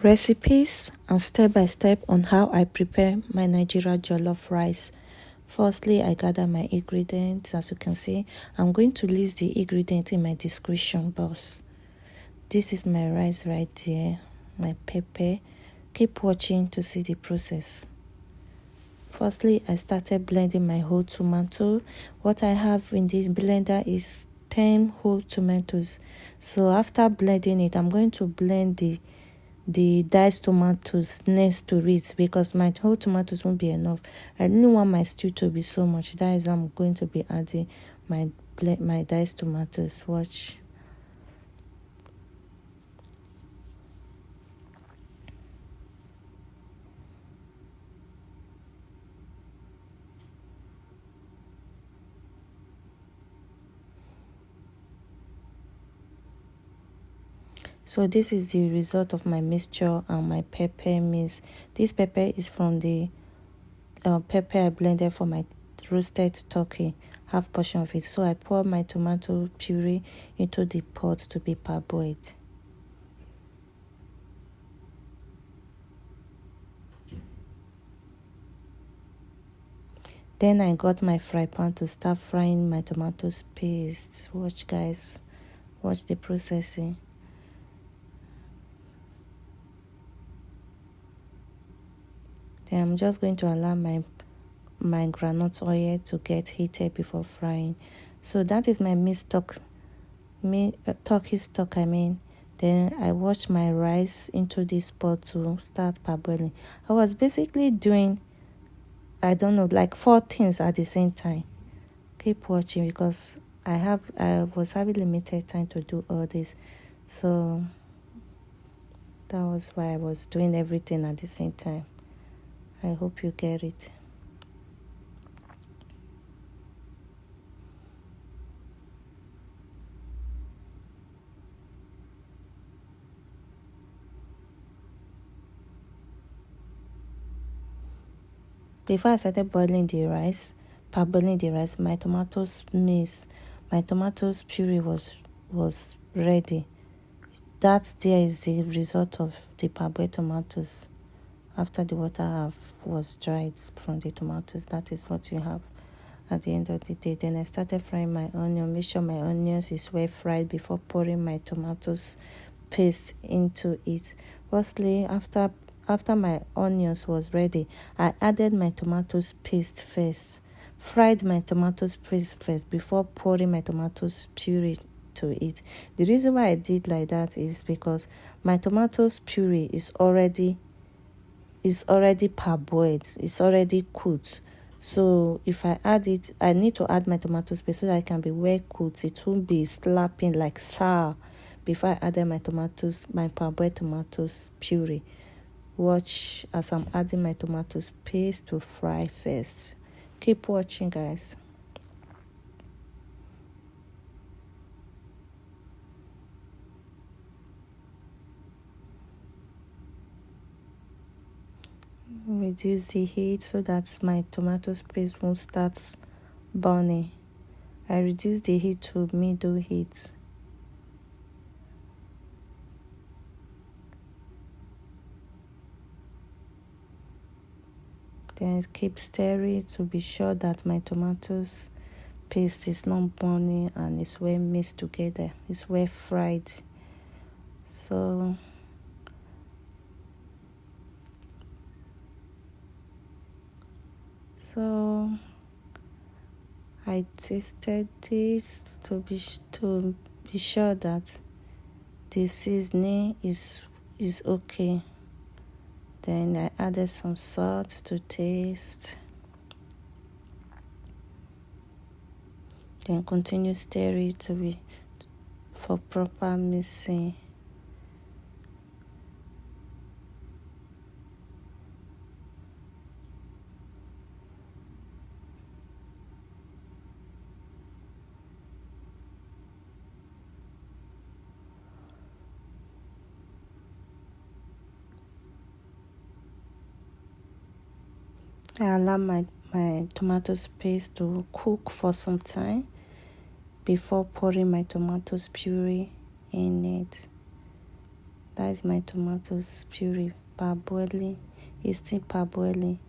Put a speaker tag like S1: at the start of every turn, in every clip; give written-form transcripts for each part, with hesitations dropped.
S1: Recipes and step by step on how I prepare my Nigerian jollof rice. Firstly, I gather my ingredients. As you can see, I'm going to list the ingredients in my description box. This is my rice right there, my pepper. Keep watching to see the process. Firstly, I started blending my whole tomato. What I have in this blender is 10 whole tomatoes. So after blending it, I'm going to blend the diced tomatoes next to it because my whole tomatoes won't be enough. I didn't want my stew to be so much. That is why I'm going to be adding my diced tomatoes. Watch. So this is the result of my mixture and my pepper mix. This pepper is from the pepper I blended for my roasted turkey, half portion of it. So I pour my tomato puree into the pot to be parboiled. Then I got my fry pan to start frying my tomatoes paste. Watch guys, watch the processing. Then I'm just going to allow my groundnut oil to get heated before frying. So that is my turkey stock. Then I watch my rice into this pot to start parboiling. I was basically doing, I don't know, like 4 things at the same time. Keep watching because I was having limited time to do all this. So that was why I was doing everything at the same time. I hope you get it. Before I started parboiling the rice, my tomatoes puree was ready. That there is the result of the parboiled tomatoes. After the water was dried from the tomatoes, that is what you have at the end of the day. Then I started frying my onion. Make sure my onions is well fried before pouring my tomatoes paste into it. Firstly, after my onions was ready, I added my tomatoes paste first. Fried my tomatoes paste first before pouring my tomatoes puree to it. The reason why I did like that is because my tomatoes puree is already parboiled, it's already cooked. So if I add it, I need to add my tomatoes paste so that it can be well cooked. It won't be slapping like sour before I added my parboiled tomatoes puree. Watch as I'm adding my tomatoes paste to fry first. Keep watching guys. Reduce the heat so that my tomato paste won't start burning. I reduce the heat to middle heat. Then keep stirring to be sure that my tomatoes paste is not burning and it's well mixed together. It's well fried. So I tasted this to be sure that the seasoning is okay. Then I added some salt to taste. Then continue stirring for proper mixing. I allow my tomatoes paste to cook for some time before pouring my tomatoes puree in it. That is my tomatoes puree parboiling. It's still parboiling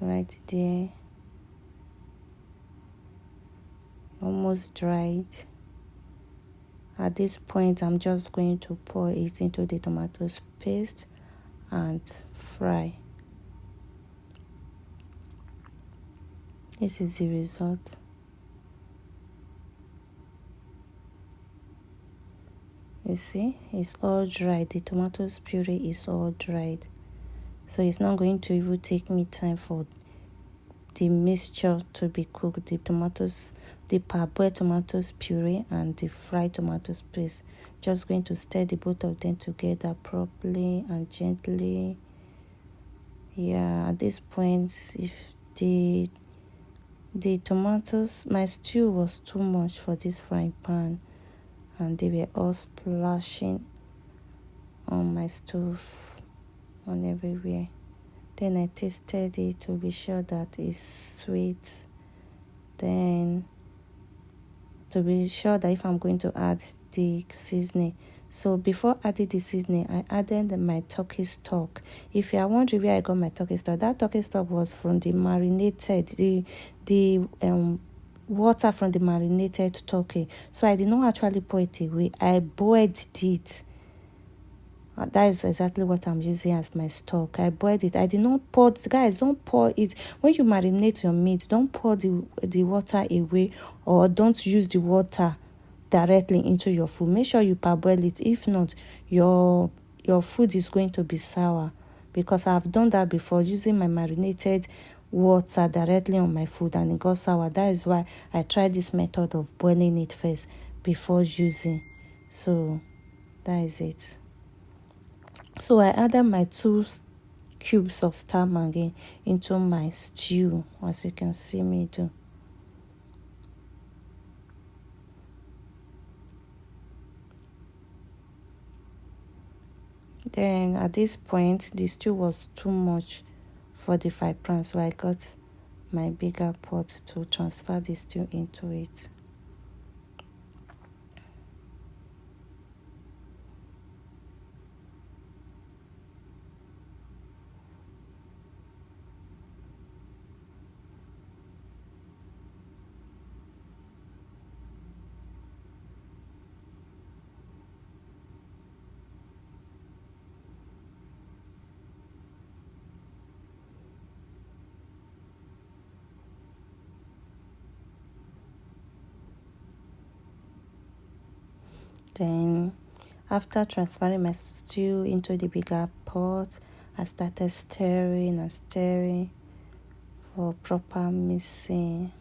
S1: right there. Almost dried. At this point, I'm just going to pour it into the tomatoes paste and fry. This is the result. You see, it's all dried. The tomatoes puree is all dried. So it's not going to even take me time for the mixture to be cooked. The tomatoes, the parboiled tomatoes puree and the fried tomatoes paste. Just going to stir the both of them together properly and gently. Yeah, at this point, if the tomatoes, my stew was too much for this frying pan, and they were all splashing on my stove, on everywhere. Then I tasted it to be sure that it's sweet. Then to be sure that if I'm going to add the seasoning. So before adding the seasoning, I added my turkey stock. If you are wondering where I got my turkey stock, that turkey stock was from the marinated, the water from the marinated turkey. So I did not actually pour it away. I boiled it. That is exactly what I'm using as my stock. I boiled it. I did not pour it. Guys, don't pour it. When you marinate your meat, don't pour the water away, or don't use the water directly into your food. Make sure you parboil it. If not, your food is going to be sour, because I've done that before using my marinated water directly on my food and it got sour. That is why I tried this method of boiling it first before using. So that is it. So I added my 2 cubes of star maggi into my stew, as you can see me do. Then at this point, the stew was too much for the 5 pounds, so I got my bigger pot to transfer the stew into it. Then after transferring my stew into the bigger pot, I started stirring and stirring for proper mixing.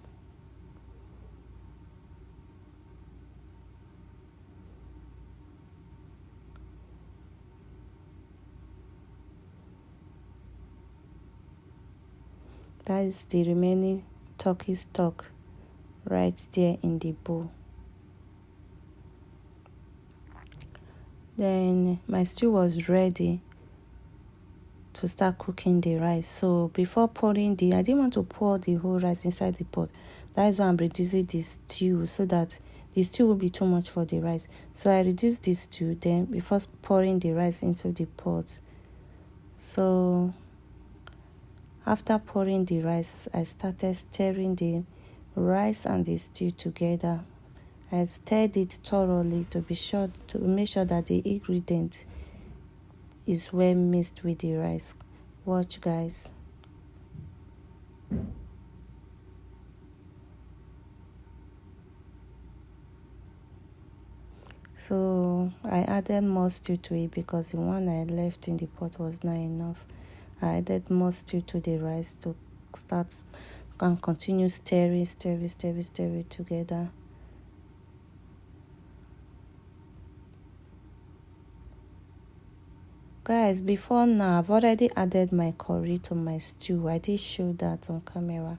S1: That is the remaining turkey stock right there in the bowl. Then my stew was ready to start cooking the rice. So before pouring I didn't want to pour the whole rice inside the pot. That is why I'm reducing the stew, so that the stew will be too much for the rice. So I reduced the stew then before pouring the rice into the pot. So after pouring the rice, I started stirring the rice and the stew together. I stirred it thoroughly to make sure that the ingredient is well mixed with the rice. Watch, guys. So I added more stew to it because the one I left in the pot was not enough. I added more stew to the rice to start and continue stirring together. Guys, before now, I've already added my curry to my stew. I did show that on camera.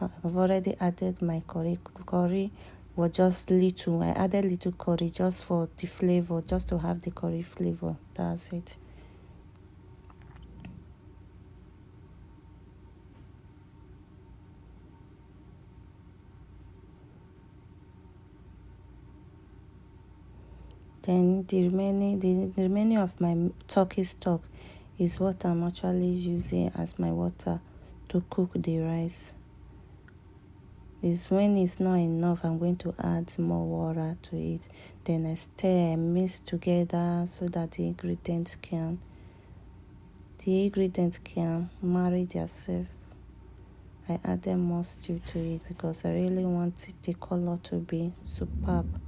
S1: I've already added my curry. Curry was just little. I added little curry just for the flavor, just to have the curry flavor. That's it. Then the remaining of my turkey stock is what I'm actually using as my water to cook the rice. Is when it's not enough, I'm going to add more water to it. Then I stir and mix together so that the ingredients can marry themselves. I added more stew to it because I really want the color to be superb.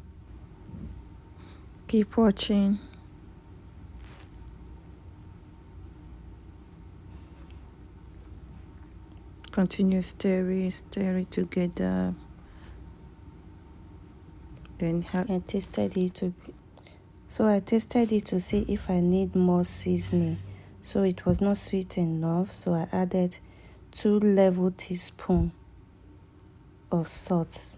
S1: Keep watching. Continue stir it together. Then I tasted it to see if I need more seasoning. So it was not sweet enough, so I added 2 level teaspoons of salt.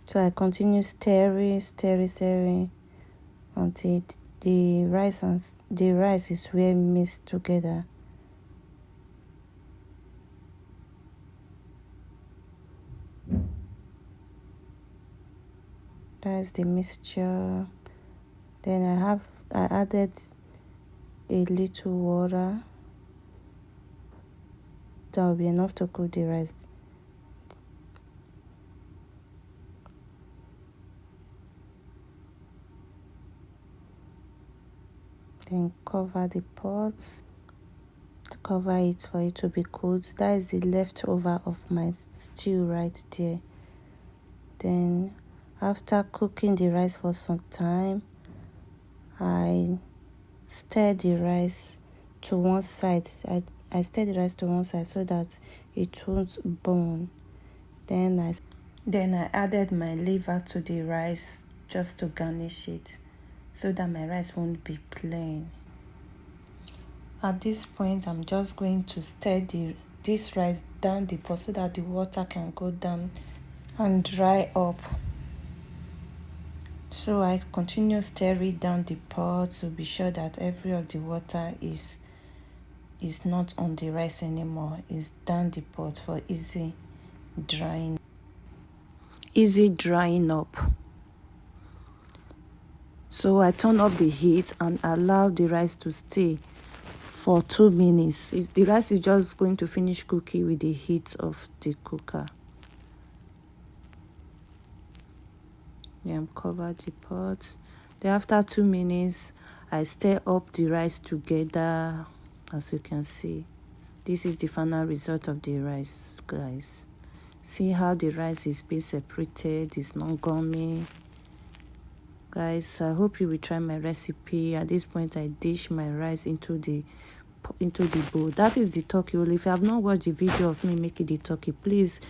S1: So I continue stirring until the rice is well mixed together. That's the mixture. Then I added a little water. That will be enough to cook the rice. Then cover the pot. Cover it for it to be cooked. That is the leftover of my stew right there. Then after cooking the rice for some time, I stir the rice to one side. I stir the rice to one side so that it won't burn. Then I added my liver to the rice just to garnish it so that my rice won't be plain. At this point, I'm just going to stir this rice down the pot so that the water can go down and dry up. So I continue stirring down the pot to be sure that every of the water is not on the rice anymore. It's down the pot for easy drying up. So I turn up the heat and allow the rice to stay for 2 minutes. The rice is just going to finish cooking with the heat of the cooker. Cover the pot. Then after 2 minutes, I stir up the rice together. As you can see, this is the final result of the rice, guys. See how the rice is being separated. It's not gummy. Guys, I hope you will try my recipe. At this point, I dish my rice into the bowl. That is the turkey. If you have not watched the video of me making the turkey, please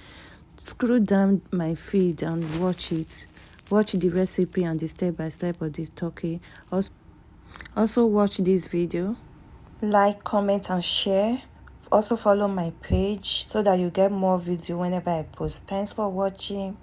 S1: scroll down my feed and watch it. Watch the recipe and the step-by-step of the turkey. Also watch this video. Like, comment and share. Also follow my page so that you get more videos whenever I post. Thanks for watching.